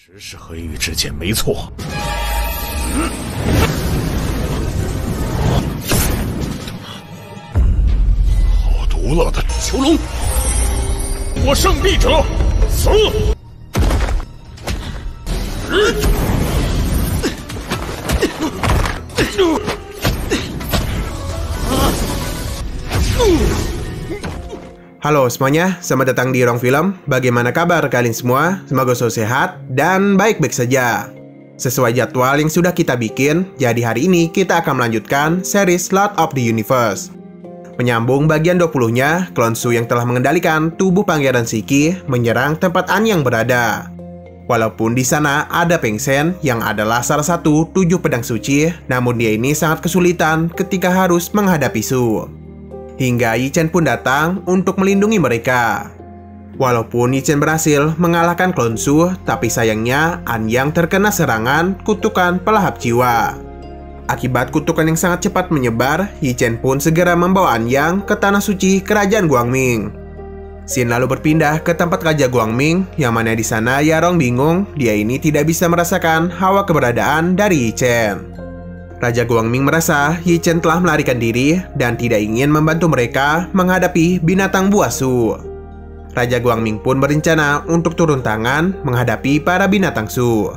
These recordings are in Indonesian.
实是黑玉之剑没错。好毒辣的囚龙，我胜利者死！Halo semuanya, selamat datang di Ruang Film. Bagaimana kabar kalian semua? Semoga selalu sehat dan baik-baik saja. Sesuai jadwal yang sudah kita bikin, jadi hari ini kita akan melanjutkan series Lord of the Universe. Menyambung bagian 20-nya, Klon Su yang telah mengendalikan tubuh Pangeran Shiki menyerang tempat An yang berada. Walaupun di sana ada Peng Shen yang adalah salah satu 7 pedang suci, namun dia ini sangat kesulitan ketika harus menghadapi Su. Hingga Yi Chen pun datang untuk melindungi mereka. Walaupun Yi Chen berhasil mengalahkan Klon Su, tapi sayangnya An Yang terkena serangan kutukan pelahap jiwa. Akibat kutukan yang sangat cepat menyebar, Yi Chen pun segera membawa An Yang ke tanah suci kerajaan Guangming. Xin lalu berpindah ke tempat Raja Guangming, yang mana di sana Yarong bingung, dia ini tidak bisa merasakan hawa keberadaan dari Yi Chen. Raja Guangming merasa Yi Chen telah melarikan diri dan tidak ingin membantu mereka menghadapi binatang buas Su. Raja Guangming pun berencana untuk turun tangan menghadapi para binatang Su.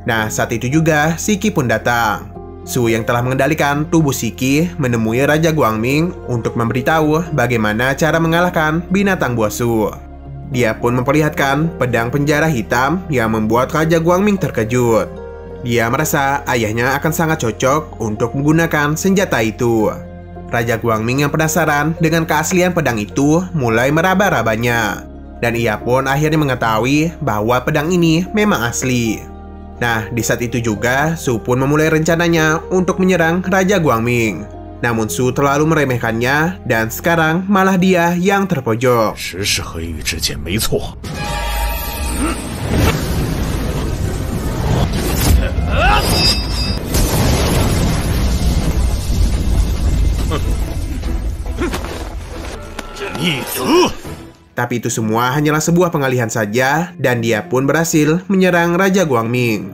Nah, saat itu juga Shiki pun datang. Su yang telah mengendalikan tubuh Shiki menemui Raja Guangming untuk memberitahu bagaimana cara mengalahkan binatang buas Su. Dia pun memperlihatkan pedang penjara hitam yang membuat Raja Guangming terkejut. Dia merasa ayahnya akan sangat cocok untuk menggunakan senjata itu. Raja Guangming yang penasaran dengan keaslian pedang itu mulai meraba-rabanya. Dan ia pun akhirnya mengetahui bahwa pedang ini memang asli. Nah, di saat itu juga Su pun memulai rencananya untuk menyerang Raja Guangming. Namun Su terlalu meremehkannya dan sekarang malah dia yang terpojok. 实是黑玉之剑没错。 Tapi itu semua hanyalah sebuah pengalihan saja dan dia pun berhasil menyerang Raja Guangming.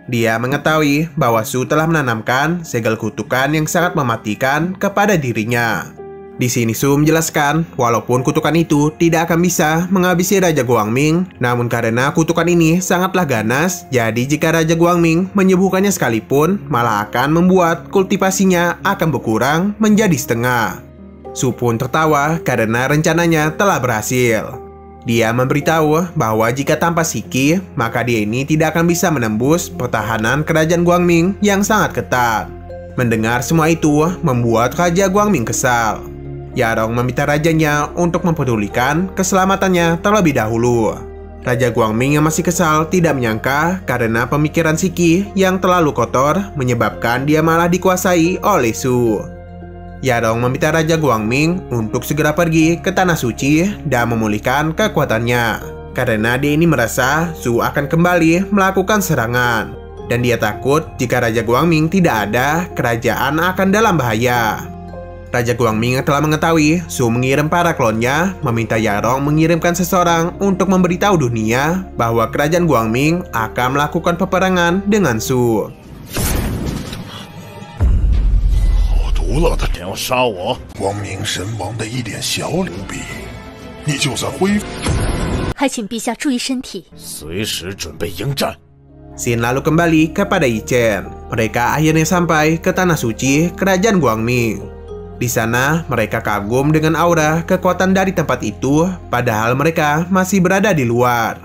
Dia mengetahui bahwa Su telah menanamkan segel kutukan yang sangat mematikan kepada dirinya. Di sini Su menjelaskan, walaupun kutukan itu tidak akan bisa menghabisi Raja Guangming, namun karena kutukan ini sangatlah ganas, jadi jika Raja Guangming menyembuhkannya sekalipun, malah akan membuat kultivasinya akan berkurang menjadi setengah. Su pun tertawa karena rencananya telah berhasil. Dia memberitahu bahwa jika tanpa Shiki, maka dia ini tidak akan bisa menembus pertahanan kerajaan Guangming yang sangat ketat. Mendengar semua itu membuat Raja Guangming kesal. Yarong meminta rajanya untuk mempedulikan keselamatannya terlebih dahulu. Raja Guangming yang masih kesal tidak menyangka karena pemikiran Shiki yang terlalu kotor menyebabkan dia malah dikuasai oleh Su. Yarong meminta Raja Guangming untuk segera pergi ke Tanah Suci dan memulihkan kekuatannya. Karena dia ini merasa Su akan kembali melakukan serangan. Dan dia takut jika Raja Guangming tidak ada, kerajaan akan dalam bahaya. Raja Guangming telah mengetahui Su mengirim para klonnya, meminta Yarong mengirimkan seseorang untuk memberitahu dunia bahwa kerajaan Guangming akan melakukan peperangan dengan Su. 毒辣的，想要杀我？光明神王的一点小礼币，你就算恢复？还请陛下注意身体。随时准备迎战。 Xin lalu kembali kepada Yi Chen. Mereka akhirnya sampai ke Tanah Suci kerajaan Guangming. Di sana mereka kagum dengan aura kekuatan dari tempat itu, padahal mereka masih berada di luar.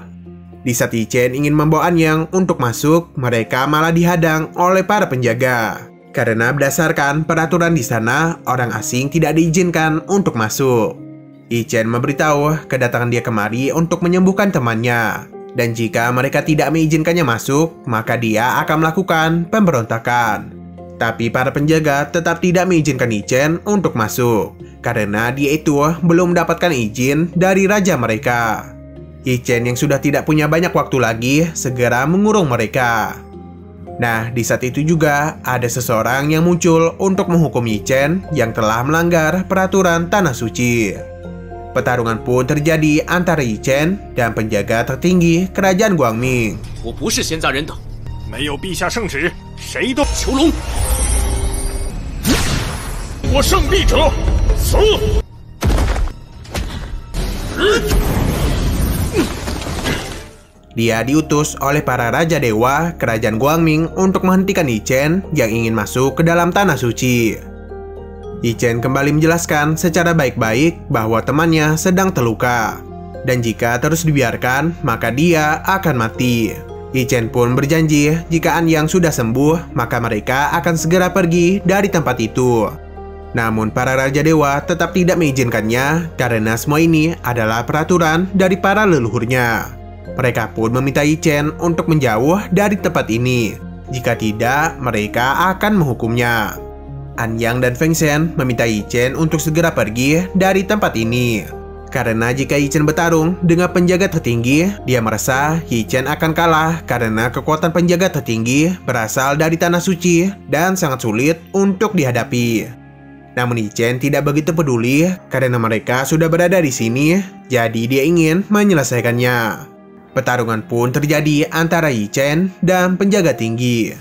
Di saat Yi Chen ingin membawa An Yang untuk masuk, mereka malah dihadang oleh para penjaga. Karena berdasarkan peraturan di sana, orang asing tidak diizinkan untuk masuk. Yi Chen memberitahu kedatangan dia kemari untuk menyembuhkan temannya. Dan jika mereka tidak mengizinkannya masuk, maka dia akan melakukan pemberontakan. Tapi para penjaga tetap tidak mengizinkan Yi Chen untuk masuk. Karena dia itu belum mendapatkan izin dari raja mereka. Yi Chen yang sudah tidak punya banyak waktu lagi, segera mengurung mereka. Nah, di saat itu juga ada seseorang yang muncul untuk menghukum Yi Chen yang telah melanggar peraturan Tanah Suci. Pertarungan pun terjadi antara Yi Chen dan penjaga tertinggi kerajaan Guangming. 我不是闲杂人等。没有陛下圣旨，谁都囚龙，我胜利者死。Dia diutus oleh para Raja Dewa Kerajaan Guangming untuk menghentikan Yi Chen yang ingin masuk ke dalam Tanah Suci. Yi Chen kembali menjelaskan secara baik-baik bahwa temannya sedang terluka, dan jika terus dibiarkan, maka dia akan mati. Yi Chen pun berjanji jika An Yang sudah sembuh, maka mereka akan segera pergi dari tempat itu. Namun para Raja Dewa tetap tidak mengizinkannya karena semua ini adalah peraturan dari para leluhurnya. Mereka pun meminta Yi Chen untuk menjauh dari tempat ini. Jika tidak, mereka akan menghukumnya. An Yang dan Feng Shen meminta Yi Chen untuk segera pergi dari tempat ini. Karena jika Yi Chen bertarung dengan penjaga tertinggi, dia merasa Yi Chen akan kalah karena kekuatan penjaga tertinggi berasal dari Tanah Suci dan sangat sulit untuk dihadapi. Namun Yi Chen tidak begitu peduli karena mereka sudah berada di sini, jadi dia ingin menyelesaikannya. Pertarungan pun terjadi antara Yi Chen dan penjaga tinggi.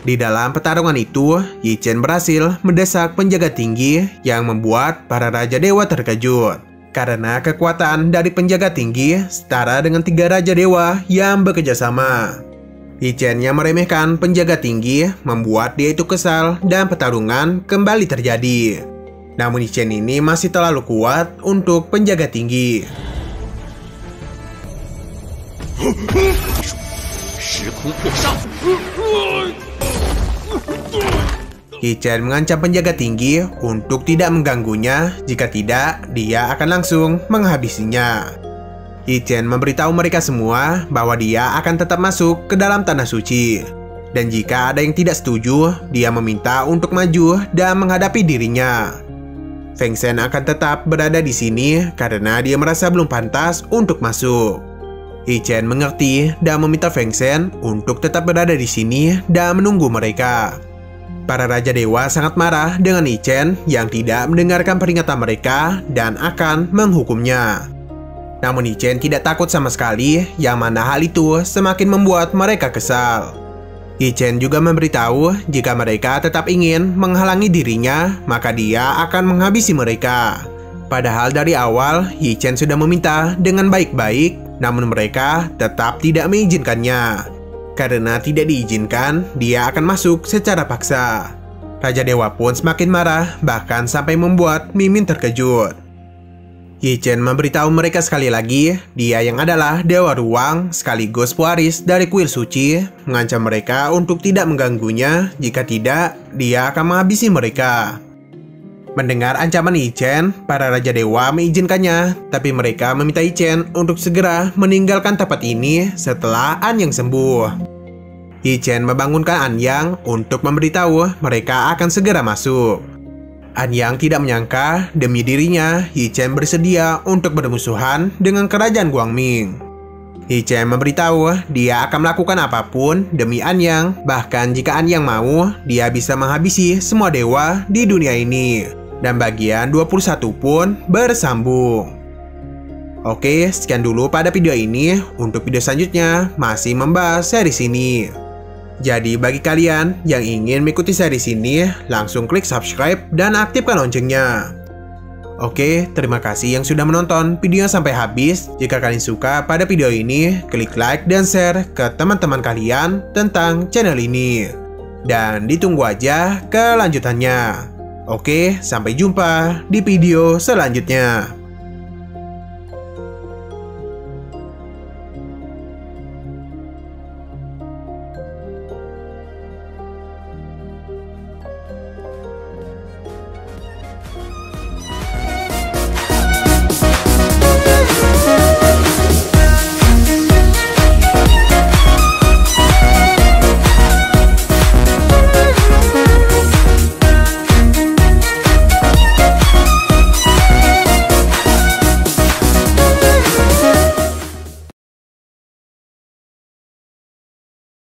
Di dalam pertarungan itu, Yi Chen berhasil mendesak penjaga tinggi yang membuat para Raja Dewa terkejut. Karena kekuatan dari penjaga tinggi setara dengan 3 Raja Dewa yang bekerja sama. Yi Chen yang meremehkan penjaga tinggi membuat dia itu kesal dan pertarungan kembali terjadi. Namun Yi Chen ini masih terlalu kuat untuk penjaga tinggi. Yi Chen mengancam penjaga tinggi untuk tidak mengganggunya, jika tidak dia akan langsung menghabisinya. Yi Chen memberitahu mereka semua bahwa dia akan tetap masuk ke dalam Tanah Suci. Dan jika ada yang tidak setuju, dia meminta untuk maju dan menghadapi dirinya. Feng Shen akan tetap berada di sini karena dia merasa belum pantas untuk masuk. Yi Chen mengerti dan meminta Feng Shen untuk tetap berada di sini dan menunggu mereka. Para Raja Dewa sangat marah dengan Yi Chen yang tidak mendengarkan peringatan mereka dan akan menghukumnya. Namun Yi Chen tidak takut sama sekali, yang mana hal itu semakin membuat mereka kesal. Yi Chen juga memberitahu jika mereka tetap ingin menghalangi dirinya, maka dia akan menghabisi mereka. Padahal dari awal, Yi Chen sudah meminta dengan baik-baik, namun mereka tetap tidak mengizinkannya. Karena tidak diizinkan, dia akan masuk secara paksa. Raja Dewa pun semakin marah, bahkan sampai membuat Mimin terkejut. Yi Chen memberitahu mereka sekali lagi, dia yang adalah Dewa Ruang sekaligus pewaris dari kuil suci, mengancam mereka untuk tidak mengganggunya, jika tidak, dia akan menghabisi mereka. Mendengar ancaman Yi Chen, para Raja Dewa mengizinkannya, tapi mereka meminta Yi Chen untuk segera meninggalkan tempat ini setelah An Yang sembuh. Yi Chen membangunkan An Yang untuk memberitahu mereka akan segera masuk. An Yang tidak menyangka demi dirinya, Yi Chen bersedia untuk bermusuhan dengan Kerajaan Guangming. Yi Chen memberitahu dia akan melakukan apapun demi An Yang, bahkan jika An Yang mau, dia bisa menghabisi semua dewa di dunia ini. Dan bagian 21 pun bersambung. Oke, sekian dulu pada video ini. Untuk video selanjutnya masih membahas series ini. Jadi bagi kalian yang ingin mengikuti series ini, langsung klik subscribe dan aktifkan loncengnya. Oke, terima kasih yang sudah menonton video sampai habis. Jika kalian suka pada video ini, klik like dan share ke teman-teman kalian tentang channel ini. Dan ditunggu aja kelanjutannya. Oke, sampai jumpa di video selanjutnya.